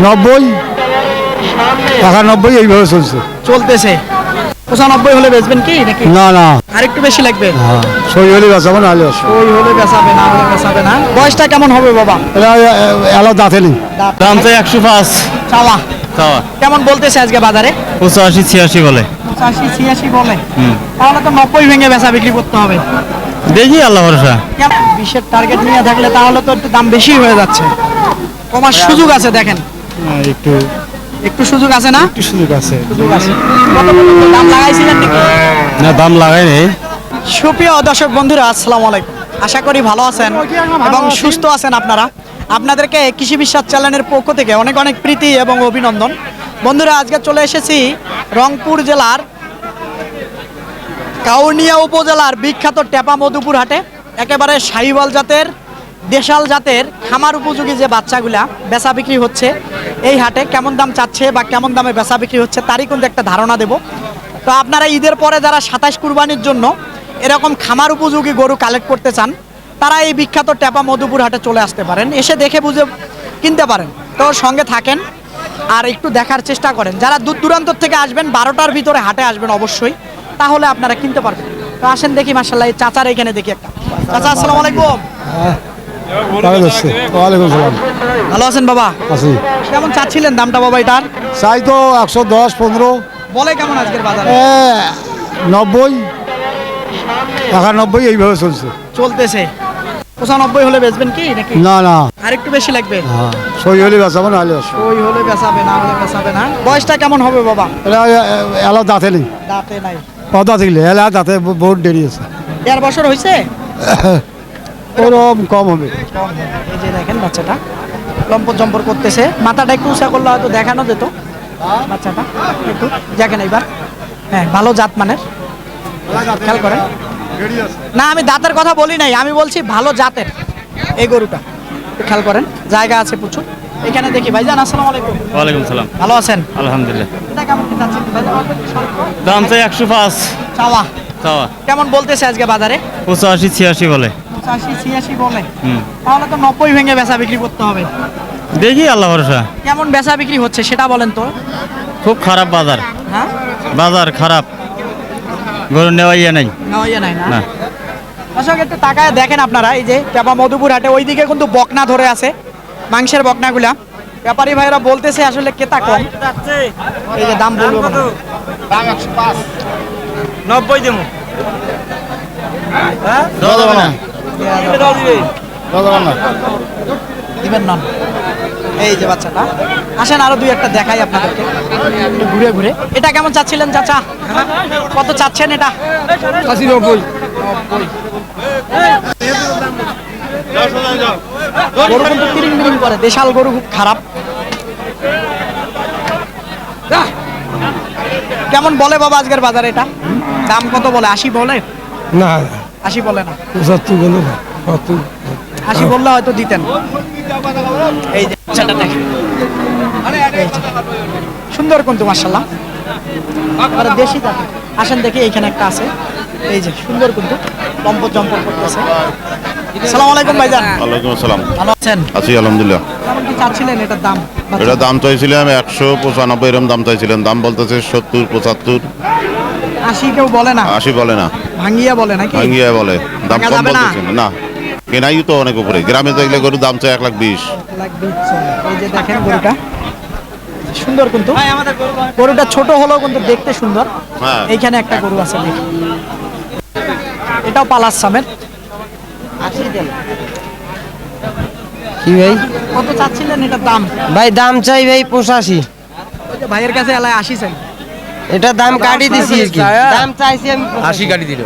90 91 এইভাবে চলতেছে 95 হলে বেচবেন কি নাকি না আর একটু বেশি লাগবে? সই হলে বেচাবো না হলে ওই হলে বেচাবে না হলে বেচাবে না। বয়সটা কেমন হবে বাবা? এলা দাঁতে নেই। দাম তো 105 চাওয়া চাওয়া কেমন বলতেছে আজকে বাজারে? 85 86 বলে। 85 86 বলে, তাহলে তো 90 ভেঙে বেচা বিক্রি করতে হবে। দেখি আল্লাহ ভরসা। 20-এর টার্গেট নিয়ে থাকলে তাহলে তো একটু দাম বেশি হয়ে যাচ্ছে। কমার সুযোগ আছে দেখেন, একটু সুযোগ আছে না? সুযোগ আছে। কত পর্যন্ত দাম লাগাইছিলেন নাকি? না, দাম লাগাই নেই। সুপ্রিয় দর্শক বন্ধুরা, আসসালামু আলাইকুম। আশা করি ভালো আছেন এবং সুস্থ আছেন আপনারা। আপনাদেরকে কৃষি বিশ্বাস চ্যানেলের পক্ষ থেকে অনেক অনেক প্রীতি এবং অভিনন্দন। বন্ধুরা, আজকে চলে এসেছি রংপুর জেলার কাউনিয়া উপজেলার বিখ্যাত টেপা মধুপুর হাটে। একেবারে শাহিওয়াল জাতের, দেশাল জাতের খামার উপযোগী যে বাচ্চাগুলা বেচা বিক্রি হচ্ছে এই হাটে, কেমন দাম চাচ্ছে বা কেমন দামে বেচা বিক্রি হচ্ছে তারই কিন্তু একটা ধারণা দেব। তো আপনারা ঈদের পরে যারা 27 কুরবানির জন্য এরকম খামার উপযোগী গরু কালেক্ট করতে চান, তারা এই বিখ্যাত টেপা মধুপুর হাটে চলে আসতে পারেন, এসে দেখে বুঝে কিনতে পারেন। তো সঙ্গে থাকেন আর একটু দেখার চেষ্টা করেন। যারা দূর দূরান্ত থেকে আসবেন 12টার ভিতরে হাটে আসবেন অবশ্যই, তাহলে আপনারা কিনতে পারবেন। তো আসেন দেখি, মাশাআল্লাহ এই চাচার এখানে দেখি একটা। চাচা আসসালামু আলাইকুম। ভালো আছেন বাবা? আছি। কেমন চাচ্ছিলেন দামটা বাবা এটার? চাই তো 110 15 বলে কেমন আজকের বাজারে? 90 91 এইভাবে চলতেছে 95 হলে বেচবেন কি নাকি না আর একটু বেশি লাগবে? সই হলে বেচাবো না হলে ওই হলে বেচাবে না হলে বেচাবে না। বয়সটা কেমন হবে বাবা? এলা দাঁতে নেই। দাঁতে নাই? কথা থাকলে এলা দাঁতে বহুত দেরি আছে। 1.5 বছর হয়েছে? ওরকম কম হবে। এই যে দেখেন বাচ্চাটা লম্পট জম্পর করতেছে, মাথাটা একটু উঁচা করলে হয়তো দেখানো যেত বাচ্চাটা। একটু দেখেন এইবার, হ্যাঁ ভালো জাত মানের, খেয়াল করেন। না, আমি দাঁতের কথা বলি নাই, আমি বলছি ভালো জাতের এই গরুটা। একটু খেয়াল করেন, জায়গা আছে প্রচুর এখানে। দেখি ভাইজান আসসালামু আলাইকুম। ওয়ালাইকুম সালাম। ভালো আছেন? আলহামদুলিল্লাহ। এটা কেমন কি চাচ্ছেন ভাইজান? দাম তো 105 চাওয়া চাওয়া। কেমন বলতেছে আজকে বাজারে? 85 86 বলে। 85 86 বলে, তাহলে তো 90 ভেঙে বেচা বিক্রি করতে হবে। দেখি আল্লাহ ভরসা। কেমন বেচা বিক্রি হচ্ছে সেটা বলেন তো। খুব খারাপ বাজার। হ্যাঁ, বাজার খারাপ, গরু নেওয়াই নাই। নেওয়া নাই না। না। দর্শক একটু তাকায় দেখেন আপনারা, এই যে টেপা মধুপুর হাটে ওইদিকে কিন্তু বকনা ধরে আছে, মাংসের বকনাগুলা। ব্যাপারী ভাইরা বলতেছে আসলে কেতা কম। এই যে দাম বলবো না। দাম 105 90 দেবো। দিবেন না। এই যে বাচ্চাটা, আসেন আরো দুই একটা দেখাই আপনাদেরকে একটু ঘুরে ঘুরে। এটা কেমন চাচ্ছিলেন চাচা? কত চাচ্ছেন এটা? 80 90 গরু কিন্তু তিরিং বিরিং করে, দেশাল গরু খুব খারাপ। কেমন বলে বাবা আজকের বাজারে এটা? দাম কত বলে? 80 বলে? না 80 বলে না, 75 বলে না 80 বললে হয়তো দিতেন। এই যে বাচ্চাটা দেখেন, এই যে। সুন্দর কিন্তু মাশাআল্লাহ, আর দেশি জাতের। আসেন দেখি, এইখানে একটা আছে, এই যে সুন্দর কিন্তু লম্পট জম্পট করতেছে। আসসালামু আলাইকুম ভাইজান। ওয়ালাইকুম আসসালাম। ভালো আছেন? আছি আলহামদুলিল্লাহ। কেমন কি চাচ্ছিলেন এটার দাম? এটা দাম চাইছিলাম 195 এরকম দাম চাইছিলেন, দাম বলতেছে 70 75। 80 কেউ বলে না? 80 বলে না, ভাঙ্গিয়া বলে নাকি? ভাঙ্গিয়া বলে। দাম ভাঙা কম যাবে না? বলতেছে না। কেনাই তো অনেক উপরে, গ্রামে তো এগুলো গরুর দাম চাই 120। এই যে দেখেন গরুটা সুন্দর কিন্তু, গরুটা ছোট হলেও কিন্তু দেখতে সুন্দর। হ্যাঁ। এইখানে একটা গরু আছে দেখি, এটাও পালাস সামের। কি ভাই? কত চাচ্ছিলেন এটার দাম? ভাই দাম চাই ভাই 85। ওই যে ভাইয়ের কাছে এলায় 80 চাই। এটা দাম কাটি দিছি আর কি। দাম চাইছি আমি 80 কাটি দিল।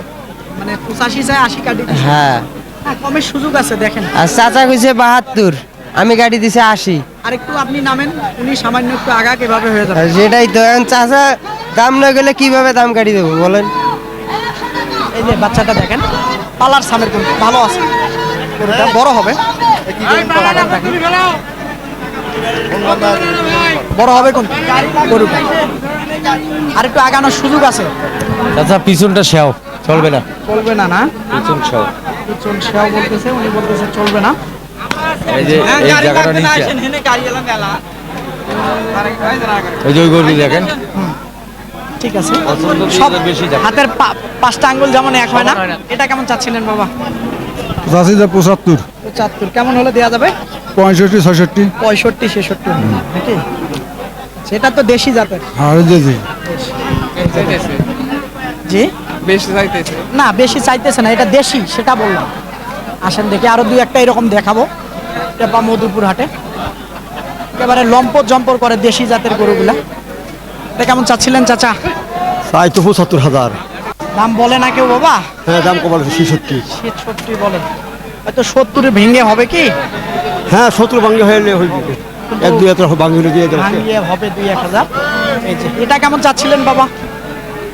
মানে 85 চাই, 80 কাটি দিছি। হ্যাঁ, হ্যাঁ, কমের সুযোগ আছে দেখেন। আর চাচা কইছে 72, আমি কাটি দিছি 80। আর একটু আপনি নামেন, উনি সামান্য একটু আগা কিভাবে হয়ে যাবে। আর সেটাই তো, এখন চাচা দাম না গেলে কিভাবে দাম কাটি দেবো বলেন? এই যে বাচ্চাটা দেখেন, পালার সামের কিন্তু ভালো আছে, গরুটা বড় হবে। বড় হবে কোন গরুটা, আর একটু আগানোর সুযোগ আছে। আচ্ছা, পিছনটা শেও চলবে না। চলবে না? না, পিছন শেও। পিছন সেও বলতেছে, উনি বলতেছে চলবে না। এই যে এই জায়গাটা নিচে। এই যে ওই গরু দেখেন ঠিক আছে সব হাতের পাঁচটা আঙ্গুল যেমন এক হয় না, এটা কেমন চাচ্ছিলেন বাবা? চাষি যে 75, 75 কেমন হলে দেওয়া যাবে? 65, 66। 65 66 নাকি? সেটা তো দেশি জাতের। আর জি জি জি বেশি চাইতেছে। না বেশি চাইতেছে না, এটা দেশি সেটা বললাম। আসেন দেখি আরো দুই একটা এরকম দেখাবো টেপা মধুপুর হাটে। একেবারে লম্পট জম্পর করে দেশি জাতের গরুগুলা। এটা কেমন চাচ্ছিলেন চাচা? চাই তো 75,000। দাম বলে না কেউ বাবা? হ্যাঁ দাম কমাল 66। 66 বলেন, হয়তো 70 ভেঙে হবে কি? হ্যাঁ 70 ভাঙ্গে হয়ে হইবে, 1-2 হাজার ভাঙ্গিলে দিয়ে দেবো। ভাঙিয়ে হবে 2-1000। এই যে এটা কেমন চাচ্ছিলেন বাবা?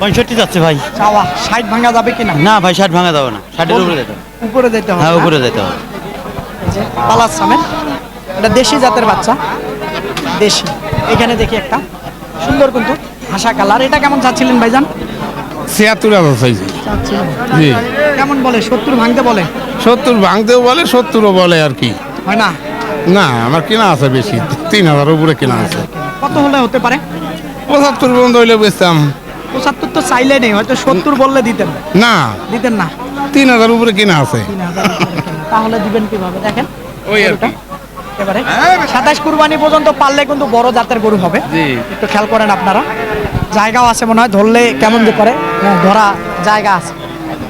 65 যাচ্ছে ভাই। চাওয়া 60 ভাঙা যাবে কিনা? না ভাই 60 ভাঙা যাবে না, 60-এর উপরে যেতে হবে। উপরে যেতে হবে। হ্যাঁ না? উপরে যেতে হবে। এই যে পালাস সামের, এটা দেশি জাতের বাচ্চা, দেশি। এখানে দেখি একটা সুন্দর কিন্তু হাসা কালার। এটা কেমন চাচ্ছিলেন ভাইজান? 76,000 চাইছি। চাচ্ছিলেন জি কেমন বলে? 70 ভাঙতে বলে? 70 ভাঙতেও বলে, 70ও বলে আর কি। হয় না? না আমার কেনা আছে বেশি, 3,000 উপরে কেনা আছে। কত হলে হতে পারে? 75 পর্যন্ত হইলে বেচতাম। 75 তো চাইলে নেই, হয়তো 70 বললে দিতেন। না দিতেন না? 3,000 উপরে কেনা আছে। 3000 তাহলে দিবেন কিভাবে দেখেন? ওই আর গরুটা কি। একেবারে 27 কুরবানি পর্যন্ত পারলে কিন্তু বড় জাতের গরু হবে। একটু খেয়াল করেন আপনারা, জায়গাও আছে মনে হয়, ধরলে কেমন যে করে, হ্যাঁ ধরা জায়গা আছে।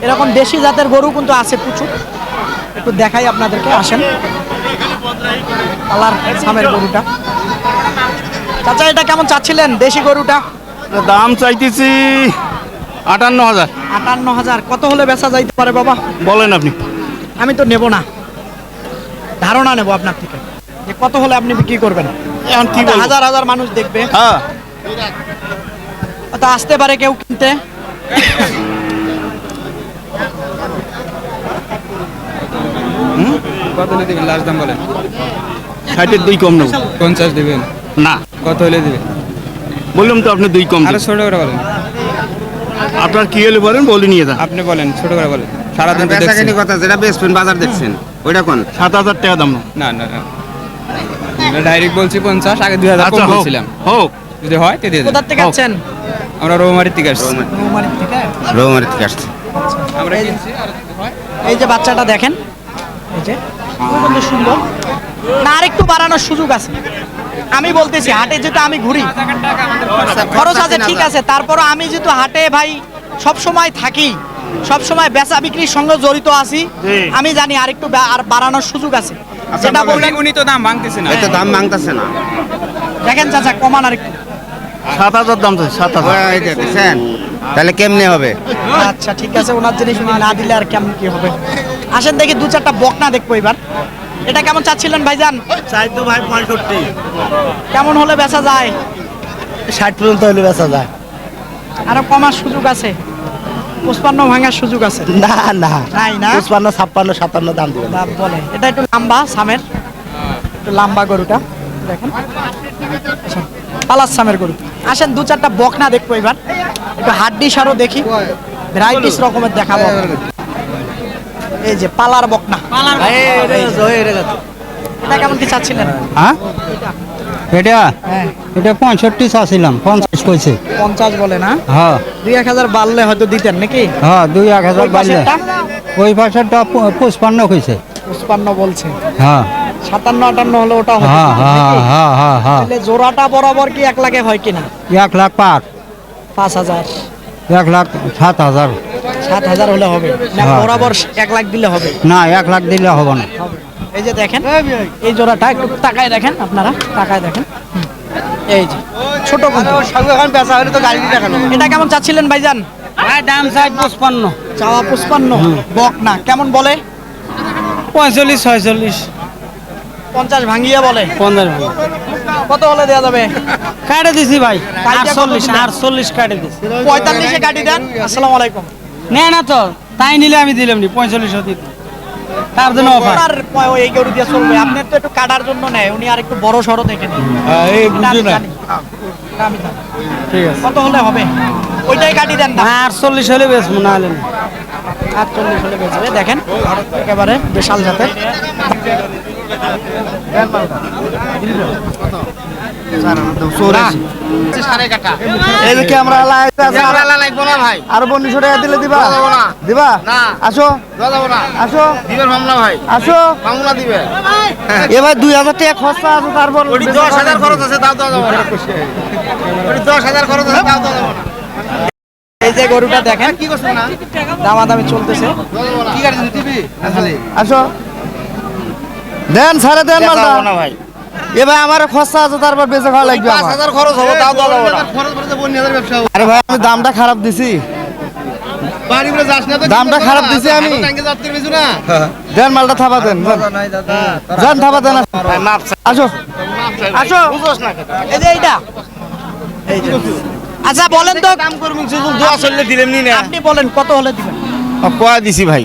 এরকম দেশি জাতের গরু কিন্তু আছে প্রচুর, একটু দেখাই আপনাদেরকে। আসেন কালার সামের গরুটা। চাচা এটা কেমন চাচ্ছিলেন দেশি গরুটা? দাম চাইতেছি 58,000। 58,000 কত হলে বেচা যাইতে পারে বাবা? বলেন আপনি। আমি তো নেব না, ধারণা নেব আপনার থেকে যে কত হলে আপনি বিক্রি করবেন। এখন কি বলবো? হাজার হাজার মানুষ দেখবে, হ্যাঁ তা আসতে পারে কেউ কিনতে। কত হলে দিবেন লাস্ট দাম বলেন? 60-এর 2 কম নেব। 50 দিবেন? না কত হলে দিবেন? বললাম তো আপনি 2 কম আরো দিন। ছোট করে বলেন। আপনার কি হলে বলেন, বলে নিয়ে যান। আপনি বলেন, ছোট করে বলেন। সারাদিন তো দেখছেন। কথা যেটা বেচবেন বাজার দেখছেন ওইটা কোন? 7,000 টাকা দাম না। না না না, ডাইরেক্ট বলছি 50, আগে 2000 কম হোক বলছিলাম। হোক। যদি হয় তো দিয়ে দেন। কোথা থেকে আসছেন? আমরা রৌমারির থেকে আসছি। রৌমারী থেকে। রৌমারি থেকে আসছে। আমরা কিনছি আর যদি হয় এই যে বাচ্চাটা দেখেন, এই যে খুব কিন্তু সুন্দর, না আরেকটু বাড়ানোর সুযোগ আছে। আমি বলতেছি হাটে যেহেতু আমি ঘুরি, খরচ আছে ঠিক আছে, তারপরও আমি যেহেতু হাটে ভাই সব সময় থাকি, সব সময় বেচা বিক্রির সঙ্গে জড়িত আছি, আমি জানি আরেকটু আর বাড়ানোর সুযোগ আছে। যেটা বললেন উনি তো দাম ভাঙতেছে না। এই তো দাম মাংতাছে না। দেখেন চাচা কমান আরেকটু। 7,000 দাম চাই, 7,000। ওই দেখছেন তাহলে কেমনে হবে? আচ্ছা ঠিক আছে, ওনার জিনিস উনি না দিলে আর কেমন কি হবে। আসেন দেখি 2-4টা বকনা দেখবো এবার। এটা কেমন চাচ্ছিলেন ভাইজান? চাই তো ভাই 65। কেমন হলে বেচা যায়? 60 পর্যন্ত হলে বেচা যায়। আরো কমার সুযোগ আছে, 55 ভাঙার সুযোগ আছে। না না নাই না? 55, 56, 57 দাম দিবেন। লাভ বলে। এটা একটু লম্বা সামের, একটু লম্বা গরুটা দেখেন, পালাস সামের গরু। আসেন 2-4টা বকনা দেখবো এবার, একটু হাড্ডি সারও দেখি, ভ্যারাইটিস রকমের দেখাবো। এই যে পালার বকনা, এটা কেমন কি চাচ্ছিলেন? হ্যাঁ এটা হ্যাঁ এটা 65 চাচ্ছিলাম, 50 কইছে। 50 বলে না? হ্যাঁ 2-1000 বাড়লে হয়তো দিতেন নাকি? হ্যাঁ 2-1000 ওই বাড়লে। পাশেরটা? ওই পাশেরটা 55 কইছে। 55 বলছে। হ্যাঁ 57-58 হলে ওটা হবে হ্যাঁ হ্যাঁ নাকি? হ্যাঁ হ্যাঁ হ্যাঁ তাহলে জোড়াটা বরাবর কি 1 লাখে হয় কিনা? 1 লাখ পার, 5000 1,07,000। 7000 হলে হবে না? হ্যাঁ। বরাবর 1 লাখ দিলে হবে? না 1 লাখ দিলে হবে না। এই যে দেখেন এই জোড়াটা, একটু তাকায় দেখেন আপনারা, তাকায় দেখেন। এই যে ছোট কিন্তু। এখন বেচা হলে তো গাড়ি দেখানো। এটা কেমন চাচ্ছিলেন ভাইজান? দাম চাই 55। চাওয়া 55, বক না কেমন বলে? 45, 46, 50 ভাঙিয়ে বলে। 50 কত হলে দেওয়া যাবে? কাটে দিছি ভাই। কাইটা কত 48, দিলেন? 48 কাটে দিছি। 45-এ কাটি দেন। আসসালামু আলাইকুম। নে না তো, তাই নিলে আমি দিলাম নি 45 দিতে। তার জন্য অফার। আর এই গরু দিয়ে চলবে? আপনি তো একটু কাটার জন্য নেয়, উনি আর একটু বড় সড়ো দেখে নিন। এই এটা বুঝো আমি না। জানি। এটা আমি জানি। ঠিক আছে। কত হলে হবে? ওইটাই কাটি দেন না। 48 হলে বেচবো না হলে না। 48 হলে বেচবে। দেখেন একেবারে বিশাল জাতের। এই যে ক্যামেরা লাগবো না ভাই, আর 1200 টাকা দিলে দিবা দিবা আসো আসো আসো এবার 2000 টাকা খরচা আছে তারপর 10,000 খরচ আছে, তাও দেওয়া যাবে না। 10,000 খরচ আছে, তাও দেওয়া যাবে না। এই যে গরুটা দেখেন কি করছো না? দামাদামি চলতেছে। কি কাটছে টিভি? আসো দেন সারে দেন মালটা না ভাই, এবার আমার খরচা আছে তারপর বেঁচে খাওয়া লাগবে আমার। 5,000 খরচ হবে, তাও দেওয়া যাবে না। খরচ করে 50,000 ব্যবসা হবে। আরে ভাই আমি দামটা খারাপ দিছি, বাড়ি করে যাস না তো, দামটা খারাপ দিছি আমি। ট্যাঙ্কে যাত্রী বেচু না। দেন মালটা থাবা দেন যান থাবা দেন আসো আসো এই যে এইটা এই যে। আচ্ছা বলেন তো কাম করবি শুধু দোয়া চললে দিলেন নি না। আপনি বলেন কত হলে দিবেন? কয়া দিছি ভাই,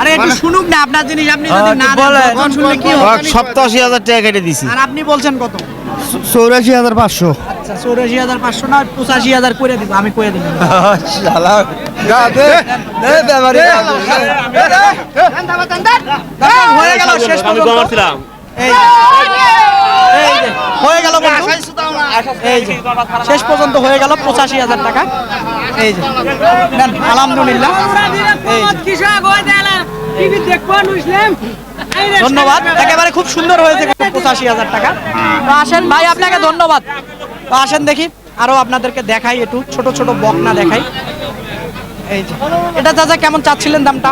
আরে একটু শুনুক না আপনার জিনিস, আপনি যদি না দেন তখন শুনলে কি হবে? 87,000 টাকা কেটে দিছি। আর আপনি বলছেন কত? 84,500 আচ্ছা 84,500 না 85,000 করে দিব, আমি করে দিব। হয়ে গেল শেষ পর্যন্ত। এই যে, এই যে, হয়ে গেল বন্ধু। এই যে শেষ পর্যন্ত হয়ে গেল 85,000 টাকা। এই যে নেন, আলহামদুলিল্লাহ। এই যে, ধন্যবাদ, একেবারে খুব সুন্দর হয়েছে 85,000 টাকা। তো আসেন ভাই, আপনাকে ধন্যবাদ। তো আসেন দেখি আরো আপনাদেরকে দেখাই, একটু ছোট ছোট বকনা দেখাই। এই যে এটা চাচা কেমন চাচ্ছিলেন দামটা?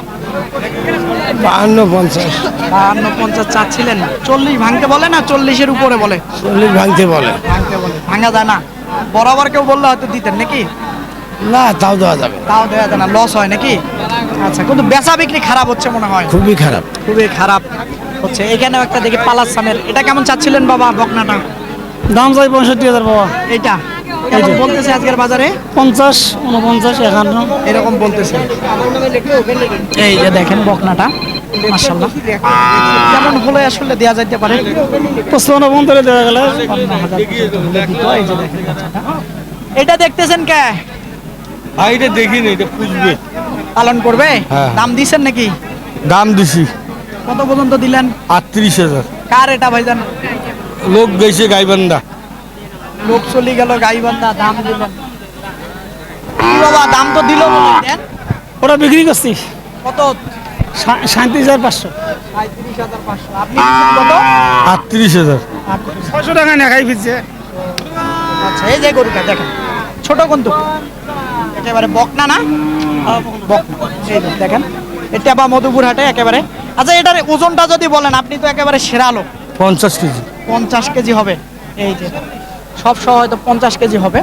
52-50 52-50 চাচ্ছিলেন। 40 ভাঙতে বলে না 40-এর উপরে বলে? 40 ভাঙতে বলে ভাঙতে বলে, ভাঙা যায় না। বরাবর কেউ বললে হয়তো দিতেন নাকি? না তাও দেওয়া যাবে তাও দেওয়া যায় না, লস হয় নাকি? আচ্ছা, কিন্তু বেচা বিক্রি খারাপ হচ্ছে মনে হয়, খুবই খারাপ। খুবই খারাপ হচ্ছে। এখানেও একটা দেখি পালাসানের, এটা কেমন চাচ্ছিলেন বাবা বকনাটা? দাম চাই 65,000 বাবা। এটা কেমন বলতেছে আজকের বাজারে? 50, 49, 51 এরকম বলতেছে। এই যে দেখেন বকনাটা, মাশাআল্লাহ কেমন হলে আসলে দেয়া যাইতে পারে? 55 দেওয়া গেলে 50,000 দিত। এই যে দেখেন বাচ্চাটা। এটা দেখতেছেন কে? এটা দেখিনি, এটা পুষবে। পালন করবে? হ্যাঁ। দাম দিছেন নাকি? দাম দিছি কত পর্যন্ত দিলেন? 38,000। কার এটা ভাইজান? লোক গেছে গাইবান্ধা। লোক চলে গেল গাইবান্ধা, দাম দিলেন কি বাবা? দাম তো দিল বলে দেন। ওরা বিক্রি করছি কত? 37,500। 35,500। আপনি দিচ্ছেন কত? 38,000। 600 টাকা না খাই ফিরছে। আচ্ছা, এই যে গরুটা দেখেন, ছোট কিন্তু একেবারে বকনা না? বকনা। এই যে দেখেন, এটা বা মধুপুর হাটে একেবারে। আচ্ছা, এটার ওজনটা যদি বলেন, আপনি তো একেবারে সেরা লোক। 50 কেজি। 50 কেজি হবে। এই যে সব সহ হয়তো 50 কেজি হবে,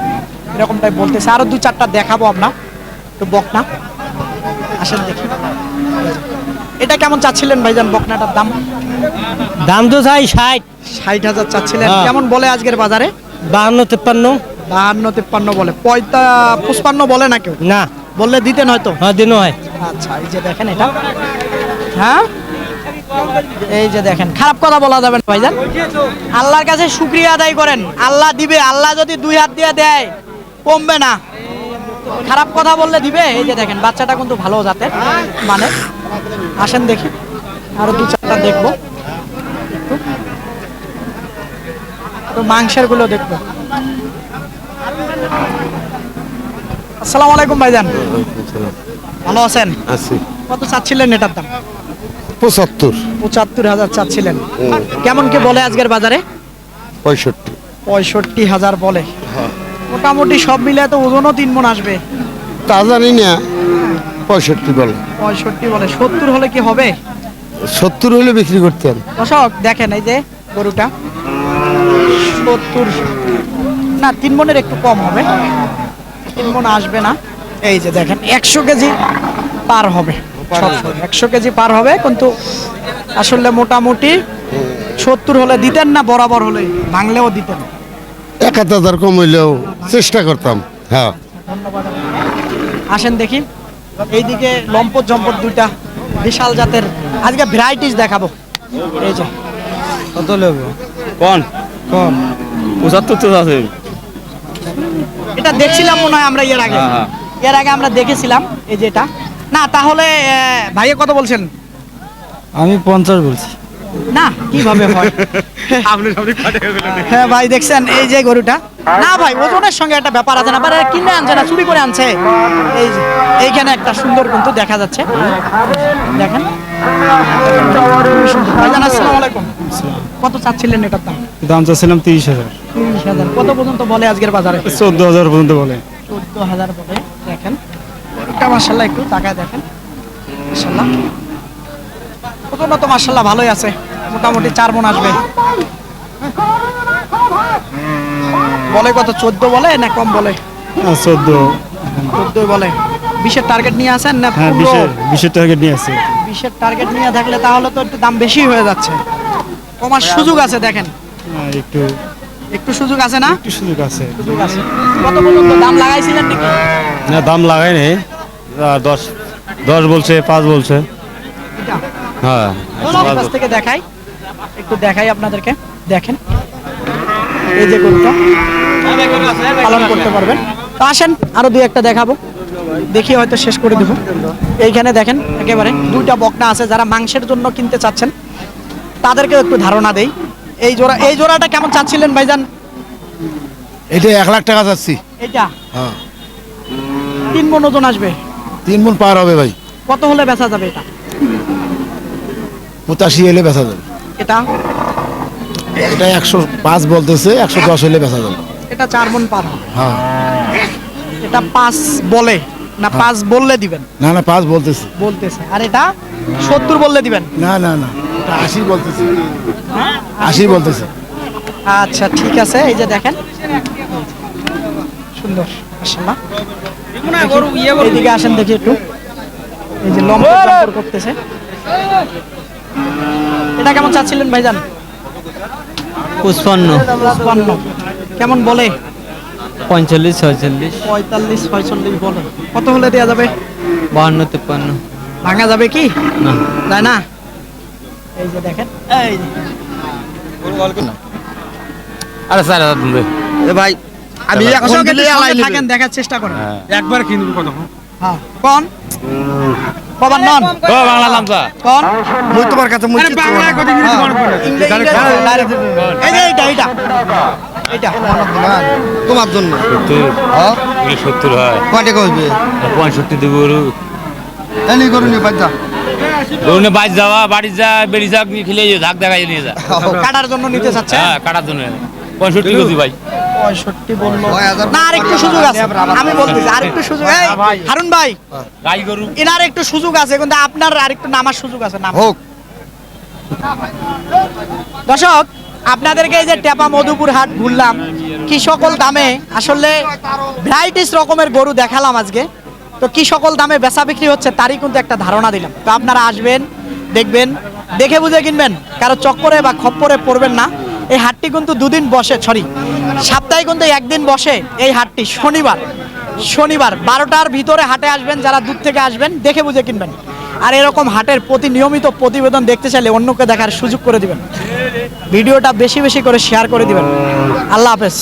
এরকমটাই বলতেছে। আরো 2-4টা দেখাবো আপনার, একটু বকনা। আসেন দেখি এটা কেমন চাচ্ছিলেন ভাইজান বকনাটার দাম? দাম তো চাই 60, 60,000 চাচ্ছিলেন। হ্যাঁ। কেমন বলে আজকের বাজারে? 52-53। 52-53 বলে। 55 বলে না কেউ? না বললে দিতেন হয়তো। হ্যাঁ দিনও হয়। আচ্ছা, এই যে দেখেন এটা, হ্যাঁ এই যে দেখেন, খারাপ কথা বলা যাবে না ভাইজান। আল্লাহর কাছে শুকরিয়া আদায় করেন, আল্লাহ দিবে। আল্লাহ যদি 2 হাত দিয়ে দেয় কমবে না, খারাপ কথা বললে দিবে। এই যে দেখেন বাচ্চাটা কিন্তু ভালো জাতের মানে। আসেন দেখি আরো 2-4টা দেখবো, একটু মাংসের গুলো দেখবো। আসসালামু আলাইকুম ভাইজান, ভালো আছেন? আছি কত চাচ্ছিলেন এটার দাম? 75, 75,000 চাচ্ছিলেন। কেমন কি বলে আজকের বাজারে? 65। 65,000 বলে। মোটামুটি সব মিলে তো ওজনও 3 মণ আসবে। তা জানি না, 65 বলে। 65 বলে। 70 হলে কি হবে? 70 হলে বিক্রি করতেন। দর্শক দেখেন, এই যে গরুটা 70 না, 3 মণের একটু কম হবে, 3 মণ আসবে না। এই যে দেখেন 100 কেজি পার হবে, 100 কেজি পার হবে। কিন্তু আসলে মোটামুটি 70 হলে দিতেন না? বরাবর হলে ভাঙলেও দিতেন? 1,000 কম হইলেও চেষ্টা করতাম। হ্যাঁ, আসেন দেখি এইদিকে লম্পট জম্পট 2টা বিশাল জাতের আজকে ভ্যারাইটিস দেখাবো। এই যে কত নেবে? কোন কোন 75 তো আছে। এটা দেখছিলাম মনে হয় আমরা এর আগে আমরা দেখেছিলাম। এই যে এটা না, তাহলে ভাইয়া কত বলছেন? আমি 50 বলছি। না কিভাবে হয় হ্যাঁ ভাই দেখছেন এই যে গরুটা না ভাই ওজনের সঙ্গে একটা ব্যাপার আছে না আবার এরা কিনে আনছে না চুরি করে আনছে এই যে এইখানে একটা সুন্দর কিন্তু দেখা যাচ্ছে দেখেন খুবই সুন্দর। ভাইজান আসসালামু আলাইকুম কত চাচ্ছিলেন এটার দাম দাম চাচ্ছিলাম 30,000 30,000 কত পর্যন্ত বলে আজকের বাজারে 14,000 পর্যন্ত বলে 14,000 বলে দেখেন এটা মাশাআল্লাহ একটু তাকায় দেখেন মাশাআল্লাহ ওজন তো মাশাআল্লাহ ভালোই আছে মোটামুটি 4 মণ আসবে বলে কত 14 বলে না কম বলে 14 বলে 20-এর টার্গেট নিয়ে আসেন না হ্যাঁ 20-এর টার্গেট নিয়ে আছে 20-এর টার্গেট নিয়ে থাকলে তাহলে তো একটু দাম বেশি হয়ে যাচ্ছে কমার সুযোগ আছে দেখেন একটু একটু সুযোগ আছে না সুযোগ আছে সুযোগ আছে কত পর্যন্ত দাম লাগাইছিলেন নাকি না দাম লাগাই নেই 10 বলছে 5 বলছে এটা হ্যাঁ এই পাশ থেকে দেখাই একটু দেখাই আপনাদেরকে দেখেন এই যে গরুটা পালন করতে পারবেন তো আসেন আরো দুই একটা দেখাবো দেখি হয়তো শেষ করে দেবো এইখানে দেখেন একেবারে দুইটা বকনা আছে যারা মাংসের জন্য কিনতে চাচ্ছেন তাদেরকেও একটু ধারণা দেই এই জোড়াটা কেমন চাচ্ছিলেন ভাইজান এটা 1 লাখ টাকা যাচ্ছি এটা হ্যাঁ 3 মণ ওজন আসবে 3 মণ পার হবে ভাই কত হলে বেচা যাবে এটা 85 হলে বেচা যাবে এটা এটা 105 বলতেছে 110 হলে বেচা যাবে এটা 4 মণ পার হবে হ্যাঁ এটা 5 বলে না 5 বললে দিবেন না না 5 বলতেছে বলতেছে আর এটা 70 বললে দিবেন না না না এটা 80 বলতেছে 80 বলতেছে আচ্ছা ঠিক আছে এই যে দেখেন সুন্দর মাশাআল্লাহ এইদিকে আসেন দেখি একটু এই যে লম্পট করতেছে এটা কেমন চাচ্ছিলেন ভাইজান 55 কেমন বলে 45 46 45 46 বলে কত হলে দেয়া যাবে 52 53 ভাঙা যাবে কি না যায় না এই যে দেখেন এই যে আরে স্যার ভাই আমি এখন দর্শক দিলে একটু আলাই সঙ্গে নেবে। থাকেন দেখার চেষ্টা করেন একবার কিনবি কত হ্যাঁ কোন কবার নন ও বাংলা নামটা কোন মুই তোমার কাছে মুই কিচ্ছু বলবো না। এই যে এইটা এইটা এইটা তোমার জন্য হ্যাঁ 70 হয় কয়টা কইবে 65 দেব গরু এনি করুনি বাচ্চা গরুনে বাইর যাওয়া বাড়ি যা বেরি যা খেলে ধাক দেখাই নিয়ে যা কাটার জন্য নিতে চাচ্ছে হ্যাঁ কাটার জন্য 65 কেজি ভাই 65 বললো না আর একটু সুযোগ আছে আমি বলতেছি আর একটু সুযোগ এই হারুন ভাই গাই গরু এনার একটু সুযোগ আছে কিন্তু আপনার আর একটু নামার সুযোগ আছে না হোক দর্শক আপনাদেরকে এই যে টেপা মধুপুর হাট ঘুরলাম কি সকল দামে আসলে ভ্যারাইটিস রকমের গরু দেখালাম আজকে তো কি সকল দামে বেচা বিক্রি হচ্ছে তারই কিন্তু একটা ধারণা দিলাম তো আপনারা আসবেন দেখবেন দেখে বুঝে কিনবেন কারো চক্করে বা খপ্পরে পড়বেন না এই হাটটি কিন্তু দুদিন বসে সপ্তাহে কিন্তু একদিন বসে এই হাটটি শনিবার 12টার ভিতরে হাটে আসবেন যারা দূর থেকে আসবেন দেখে বুঝে কিনবেন আর এরকম হাটের নিয়মিত প্রতিবেদন দেখতে চাইলে অন্যকে দেখার সুযোগ করে দিবেন ভিডিওটা বেশি বেশি করে শেয়ার করে দিবেন আল্লাহ হাফেজ।